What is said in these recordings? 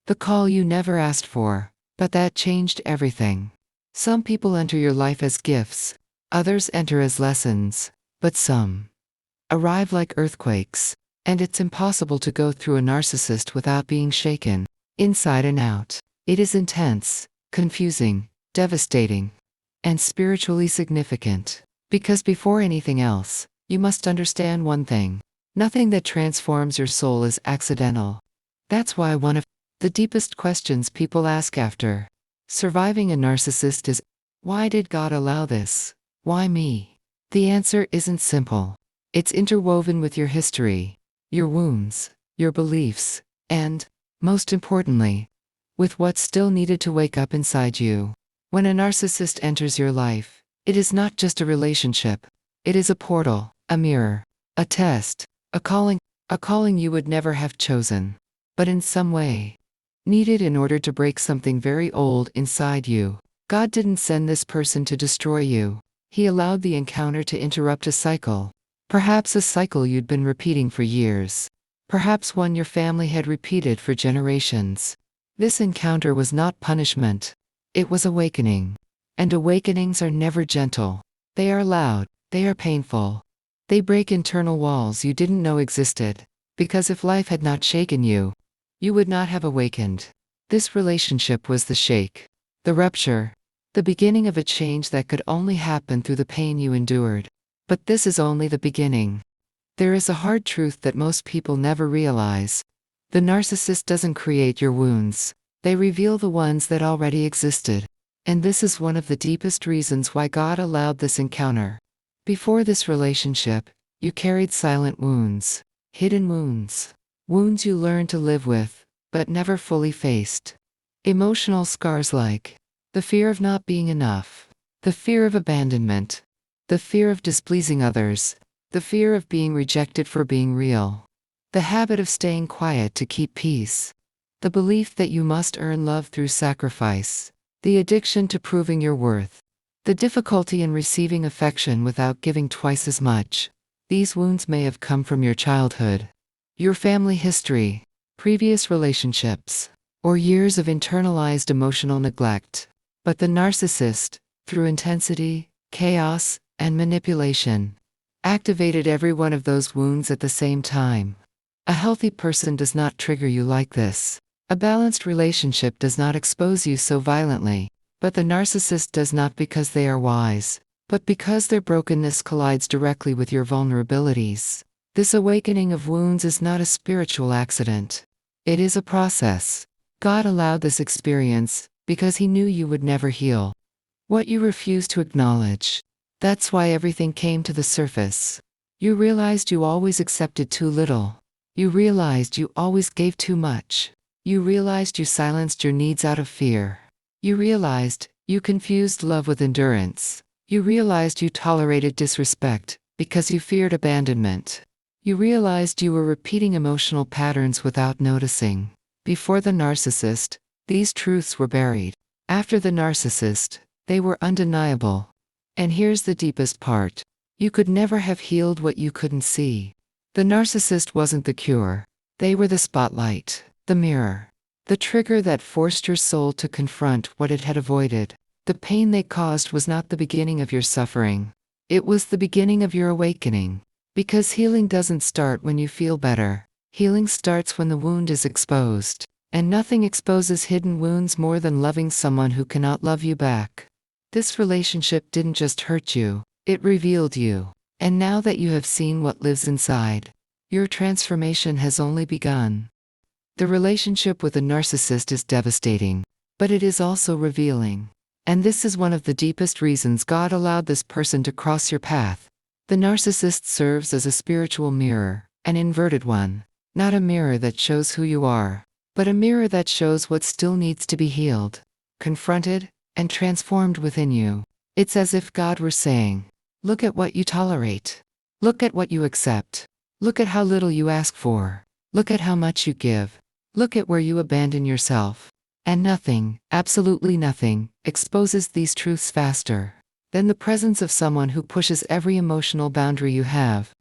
The call you never asked for, but that changed everything. Some people enter your life as gifts, others enter as lessons, but some arrive like earthquakes, and it's impossible to go through a narcissist without being shaken, inside and out. It is intense, confusing, devastating, and spiritually significant. Because before anything else, you must understand one thing. Nothing that transforms your soul is accidental. That's why one of the deepest questions people ask after surviving a narcissist is, why did God allow this? Why me? The answer isn't simple. It's interwoven with your history, your wounds, your beliefs, and, most importantly, with what's still needed to wake up inside you. When a narcissist enters your life, it is not just a relationship. It is a portal, a mirror, a test, a calling you would never have chosen, but in some way, needed in order to break something very old inside you. God didn't send this person to destroy you. He allowed the encounter to interrupt a cycle. Perhaps a cycle you'd been repeating for years. Perhaps one your family had repeated for generations. This encounter was not punishment. It was awakening. And awakenings are never gentle. They are loud. They are painful. They break internal walls you didn't know existed. Because if life had not shaken you, you would not have awakened. This relationship was the shake, the rupture, the beginning of a change that could only happen through the pain you endured. But this is only the beginning. There is a hard truth that most people never realize. The narcissist doesn't create your wounds. They reveal the ones that already existed. And this is one of the deepest reasons why God allowed this encounter. Before this relationship, you carried silent wounds, hidden wounds. Wounds you learned to live with, but never fully faced. Emotional scars like the fear of not being enough, the fear of abandonment, the fear of displeasing others, the fear of being rejected for being real, the habit of staying quiet to keep peace, the belief that you must earn love through sacrifice, the addiction to proving your worth, the difficulty in receiving affection without giving twice as much. These wounds may have come from your childhood, your family history, previous relationships, or years of internalized emotional neglect. But the narcissist, through intensity, chaos, and manipulation, activated every one of those wounds at the same time. A healthy person does not trigger you like this. A balanced relationship does not expose you so violently. But the narcissist does not because they are wise, but because their brokenness collides directly with your vulnerabilities. This awakening of wounds is not a spiritual accident. It is a process. God allowed this experience because He knew you would never heal what you refused to acknowledge. That's why everything came to the surface. You realized you always accepted too little. You realized you always gave too much. You realized you silenced your needs out of fear. You realized you confused love with endurance. You realized you tolerated disrespect because you feared abandonment. You realized you were repeating emotional patterns without noticing. Before the narcissist, these truths were buried. After the narcissist, they were undeniable. And here's the deepest part. You could never have healed what you couldn't see. The narcissist wasn't the cure. They were the spotlight, the mirror, the trigger that forced your soul to confront what it had avoided. The pain they caused was not the beginning of your suffering. It was the beginning of your awakening. Because healing doesn't start when you feel better. Healing starts when the wound is exposed. And nothing exposes hidden wounds more than loving someone who cannot love you back. This relationship didn't just hurt you, it revealed you. And now that you have seen what lives inside, your transformation has only begun. The relationship with a narcissist is devastating, but it is also revealing. And this is one of the deepest reasons God allowed this person to cross your path. The narcissist serves as a spiritual mirror, an inverted one. Not a mirror that shows who you are, but a mirror that shows what still needs to be healed, confronted, and transformed within you. It's as if God were saying, look at what you tolerate. Look at what you accept. Look at how little you ask for. Look at how much you give. Look at where you abandon yourself. And nothing, absolutely nothing, exposes these truths faster than the presence of someone who pushes every emotional boundary you have.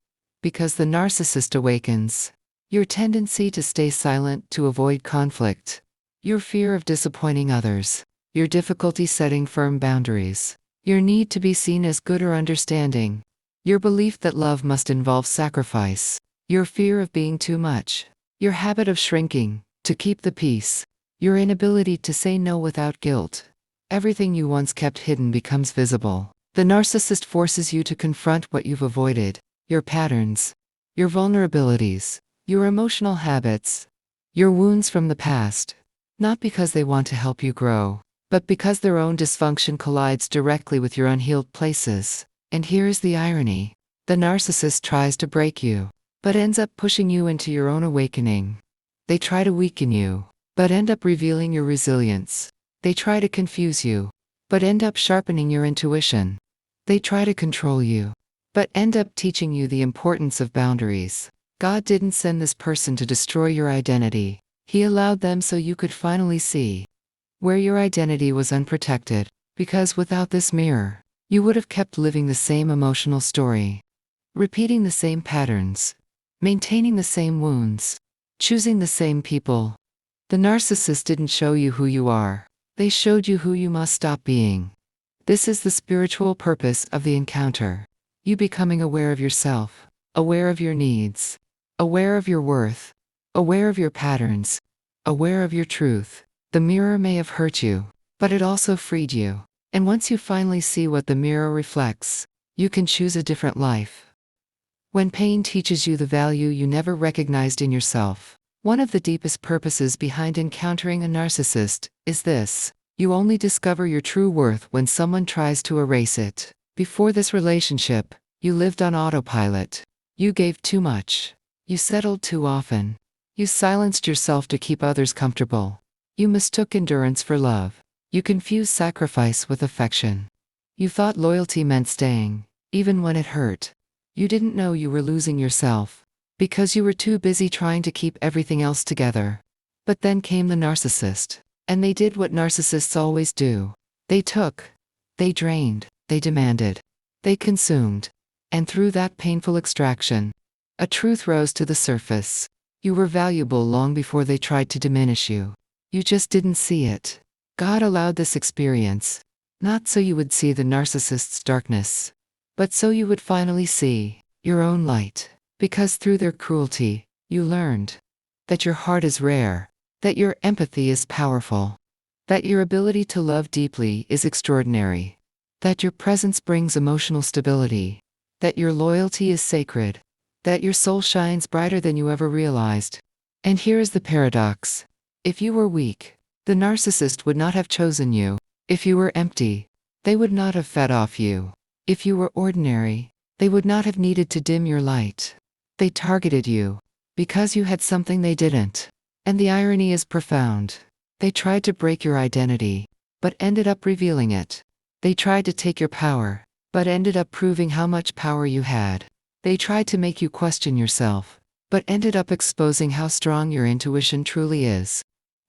Because the narcissist awakens your tendency to stay silent to avoid conflict, Your fear of disappointing others. Your difficulty setting firm boundaries. Your need to be seen as good or understanding. Your belief that love must involve sacrifice. Your fear of being too much. Your habit of shrinking to keep the peace. Your inability to say no without guilt. Everything you once kept hidden becomes visible. The narcissist forces you to confront what you've avoided, your patterns, your vulnerabilities, your emotional habits, your wounds from the past. Not because they want to help you grow, but because their own dysfunction collides directly with your unhealed places. And here's the irony. The narcissist tries to break you, but ends up pushing you into your own awakening. They try to weaken you, but end up revealing your resilience. They try to confuse you, but end up sharpening your intuition. They try to control you, but end up teaching you the importance of boundaries. God didn't send this person to destroy your identity. He allowed them so you could finally see where your identity was unprotected, because without this mirror, you would have kept living the same emotional story, repeating the same patterns, maintaining the same wounds, choosing the same people. The narcissist didn't show you who you are. They showed you who you must stop being. This is the spiritual purpose of the encounter. You becoming aware of yourself, aware of your needs, aware of your worth, aware of your patterns, aware of your truth. The mirror may have hurt you, but it also freed you. And once you finally see what the mirror reflects, you can choose a different life. When pain teaches you the value you never recognized in yourself, one of the deepest purposes behind encountering a narcissist is this: you only discover your true worth when someone tries to erase it. Before this relationship, you lived on autopilot. You gave too much. You settled too often. You silenced yourself to keep others comfortable. You mistook endurance for love. You confused sacrifice with affection. You thought loyalty meant staying, even when it hurt. You didn't know you were losing yourself, because you were too busy trying to keep everything else together. But then came the narcissist, and they did what narcissists always do. They took, they drained, they demanded, they consumed. And through that painful extraction, a truth rose to the surface. You were valuable long before they tried to diminish you. You just didn't see it. God allowed this experience, not so you would see the narcissist's darkness, but so you would finally see your own light. Because through their cruelty, you learned that your heart is rare, that your empathy is powerful, that your ability to love deeply is extraordinary, that your presence brings emotional stability, that your loyalty is sacred, that your soul shines brighter than you ever realized. And here is the paradox. If you were weak, the narcissist would not have chosen you. If you were empty, they would not have fed off you. If you were ordinary, they would not have needed to dim your light. They targeted you because you had something they didn't. And the irony is profound. They tried to break your identity, but ended up revealing it. They tried to take your power, but ended up proving how much power you had. They tried to make you question yourself, but ended up exposing how strong your intuition truly is.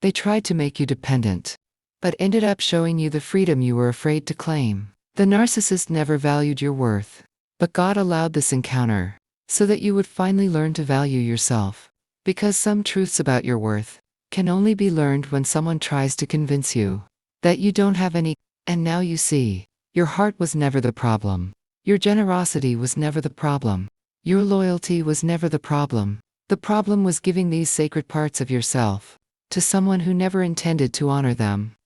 They tried to make you dependent, but ended up showing you the freedom you were afraid to claim. The narcissist never valued your worth, but God allowed this encounter so that you would finally learn to value yourself. Because some truths about your worth can only be learned when someone tries to convince you that you don't have any. And now you see, your heart was never the problem. Your generosity was never the problem. Your loyalty was never the problem. The problem was giving these sacred parts of yourself to someone who never intended to honor them.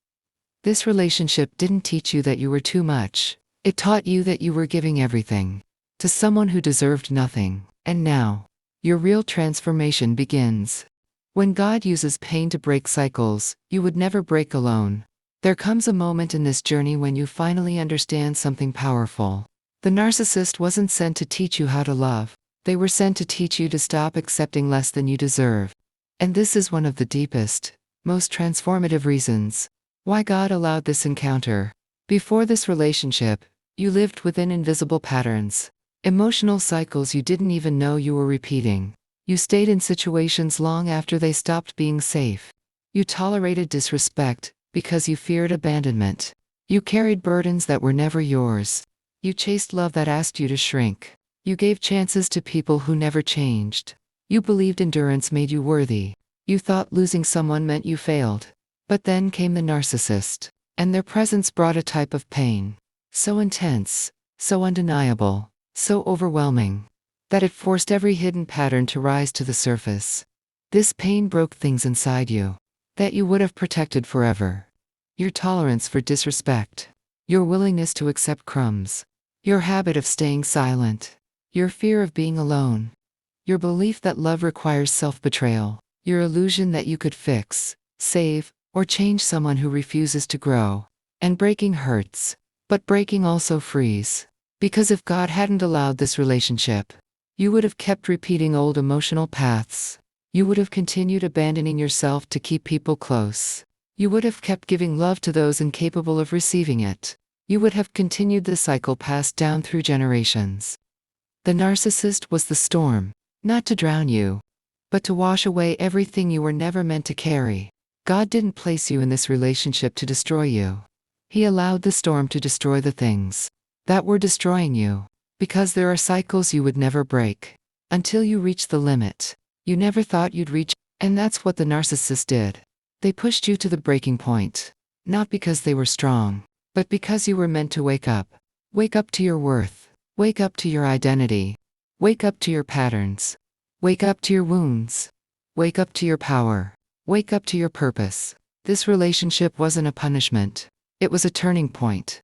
This relationship didn't teach you that you were too much. It taught you that you were giving everything to someone who deserved nothing. And now, your real transformation begins. When God uses pain to break cycles, you would never break alone. There comes a moment in this journey when you finally understand something powerful. The narcissist wasn't sent to teach you how to love. They were sent to teach you to stop accepting less than you deserve. And this is one of the deepest, most transformative reasons why God allowed this encounter. Before this relationship, you lived within invisible patterns, emotional cycles you didn't even know you were repeating. You stayed in situations long after they stopped being safe. You tolerated disrespect because you feared abandonment. You carried burdens that were never yours. You chased love that asked you to shrink. You gave chances to people who never changed. You believed endurance made you worthy. You thought losing someone meant you failed. But then came the narcissist, and their presence brought a type of pain, so intense, so undeniable, so overwhelming, that it forced every hidden pattern to rise to the surface. This pain broke things inside you that you would have protected forever. Your tolerance for disrespect, your willingness to accept crumbs, your habit of staying silent, your fear of being alone, your belief that love requires self-betrayal, your illusion that you could fix, save, or change someone who refuses to grow. And breaking hurts, but breaking also frees. Because if God hadn't allowed this relationship, you would have kept repeating old emotional paths. You would have continued abandoning yourself to keep people close. You would have kept giving love to those incapable of receiving it. You would have continued the cycle passed down through generations. The narcissist was the storm, not to drown you, but to wash away everything you were never meant to carry. God didn't place you in this relationship to destroy you. He allowed the storm to destroy the things that were destroying you, because there are cycles you would never break until you reach the limit you never thought you'd reach. And that's what the narcissist did. They pushed you to the breaking point, not because they were strong, but because you were meant to wake up. Wake up to your worth. Wake up to your identity. Wake up to your patterns. Wake up to your wounds. Wake up to your power. Wake up to your purpose. This relationship wasn't a punishment. It was a turning point.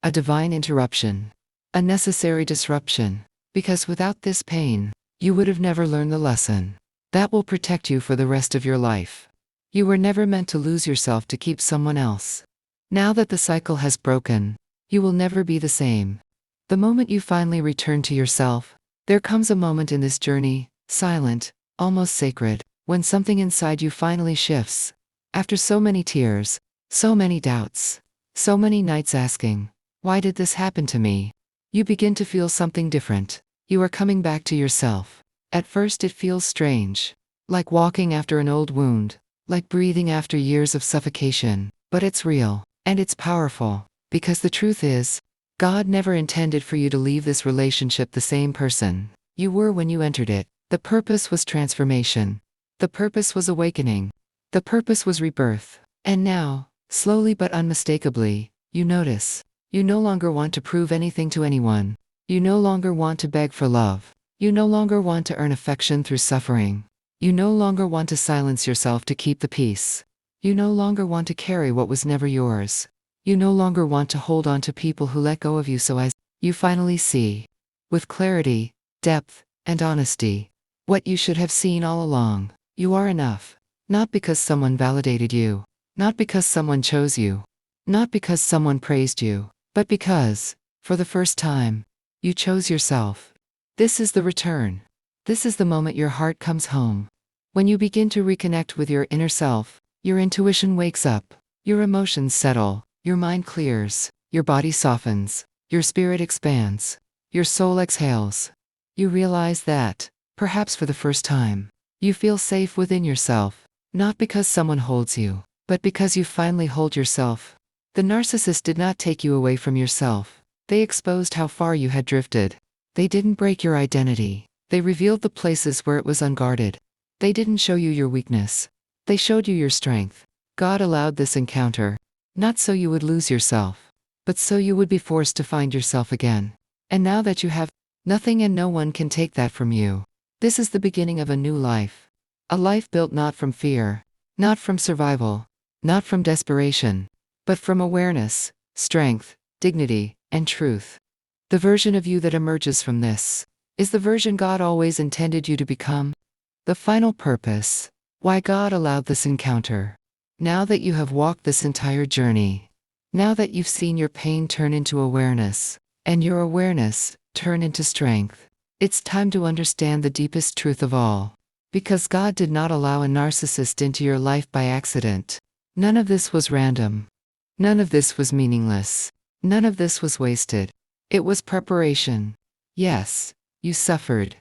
A divine interruption. A necessary disruption. Because without this pain, you would have never learned the lesson that will protect you for the rest of your life. You were never meant to lose yourself to keep someone else. Now that the cycle has broken, you will never be the same. The moment you finally return to yourself, there comes a moment in this journey, silent, almost sacred, when something inside you finally shifts. After so many tears, so many doubts, so many nights asking, why did this happen to me? You begin to feel something different. You are coming back to yourself. At first it feels strange, like walking after an old wound, like breathing after years of suffocation, but it's real, and it's powerful, because the truth is, God never intended for you to leave this relationship the same person you were when you entered it. The purpose was transformation. The purpose was awakening. The purpose was rebirth. And now, slowly but unmistakably, you notice, you no longer want to prove anything to anyone. You no longer want to beg for love. You no longer want to earn affection through suffering. You no longer want to silence yourself to keep the peace. You no longer want to carry what was never yours. You no longer want to hold on to people who let go of you. So as you finally see, with clarity, depth, and honesty, what you should have seen all along. You are enough. Not because someone validated you. Not because someone chose you. Not because someone praised you. But because, for the first time, you chose yourself. This is the return. This is the moment your heart comes home. When you begin to reconnect with your inner self, your intuition wakes up, your emotions settle, your mind clears, your body softens, your spirit expands, your soul exhales. You realize that, perhaps for the first time, you feel safe within yourself, not because someone holds you, but because you finally hold yourself. The narcissist did not take you away from yourself. They exposed how far you had drifted. They didn't break your identity. They revealed the places where it was unguarded. They didn't show you your weakness. They showed you your strength. God allowed this encounter, not so you would lose yourself, but so you would be forced to find yourself again. And now that you have, nothing and no one can take that from you. This is the beginning of a new life. A life built not from fear, not from survival, not from desperation, but from awareness, strength, dignity, and truth. The version of you that emerges from this is the version God always intended you to become. The final purpose, why God allowed this encounter. Now that you have walked this entire journey, now that you've seen your pain turn into awareness, and your awareness turn into strength, it's time to understand the deepest truth of all. Because God did not allow a narcissist into your life by accident. None of this was random. None of this was meaningless. None of this was wasted. It was preparation. Yes, you suffered.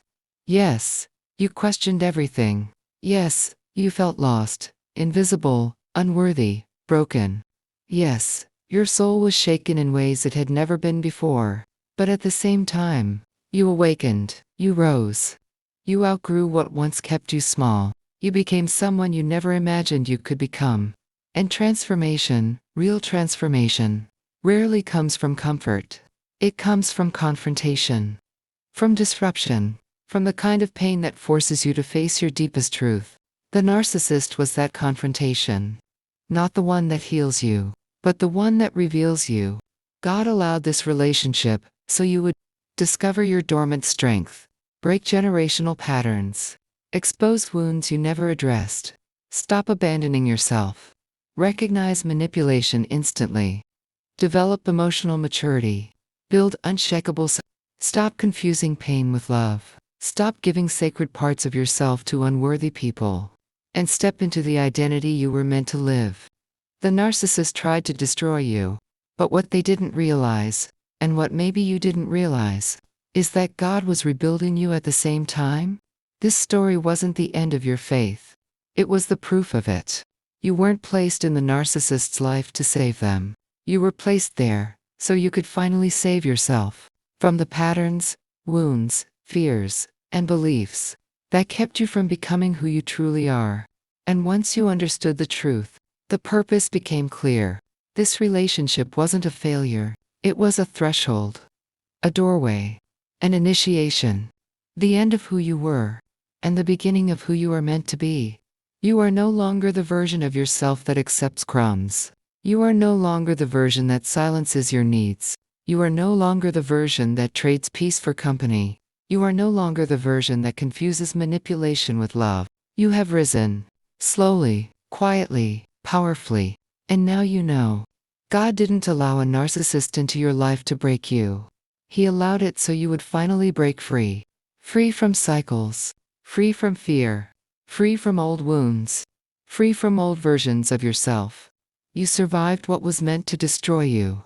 Yes, you questioned everything. Yes, you felt lost, invisible, unworthy, broken. Yes, your soul was shaken in ways it had never been before. But at the same time, you awakened, you rose. You outgrew what once kept you small. You became someone you never imagined you could become. And transformation, real transformation, rarely comes from comfort. It comes from confrontation, from disruption, from the kind of pain that forces you to face your deepest truth. The narcissist was that confrontation. Not the one that heals you, but the one that reveals you. God allowed this relationship so you would discover your dormant strength, break generational patterns, expose wounds you never addressed, stop abandoning yourself, recognize manipulation instantly, develop emotional maturity, build unshakable stop confusing pain with love, stop giving sacred parts of yourself to unworthy people, and step into the identity you were meant to live. The narcissist tried to destroy you, but what they didn't realize, and what maybe you didn't realize, is that God was rebuilding you at the same time. This story wasn't the end of your faith. It was the proof of it. You weren't placed in the narcissist's life to save them. You were placed there so you could finally save yourself from the patterns, wounds, fears, and beliefs that kept you from becoming who you truly are. And once you understood the truth, the purpose became clear. This relationship wasn't a failure. It was a threshold, a doorway, an initiation, the end of who you were, and the beginning of who you are meant to be. You are no longer the version of yourself that accepts crumbs. You are no longer the version that silences your needs. You are no longer the version that trades peace for company. You are no longer the version that confuses manipulation with love. You have risen, slowly, quietly, powerfully, and now you know. God didn't allow a narcissist into your life to break you. He allowed it so you would finally break free. Free from cycles, free from fear, free from old wounds, free from old versions of yourself. You survived what was meant to destroy you.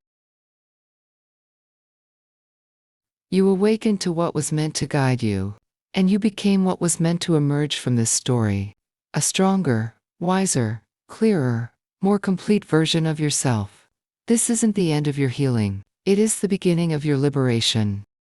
You awakened to what was meant to guide you, and you became what was meant to emerge from this story. A stronger, wiser, clearer, more complete version of yourself. This isn't the end of your healing. It is the beginning of your liberation.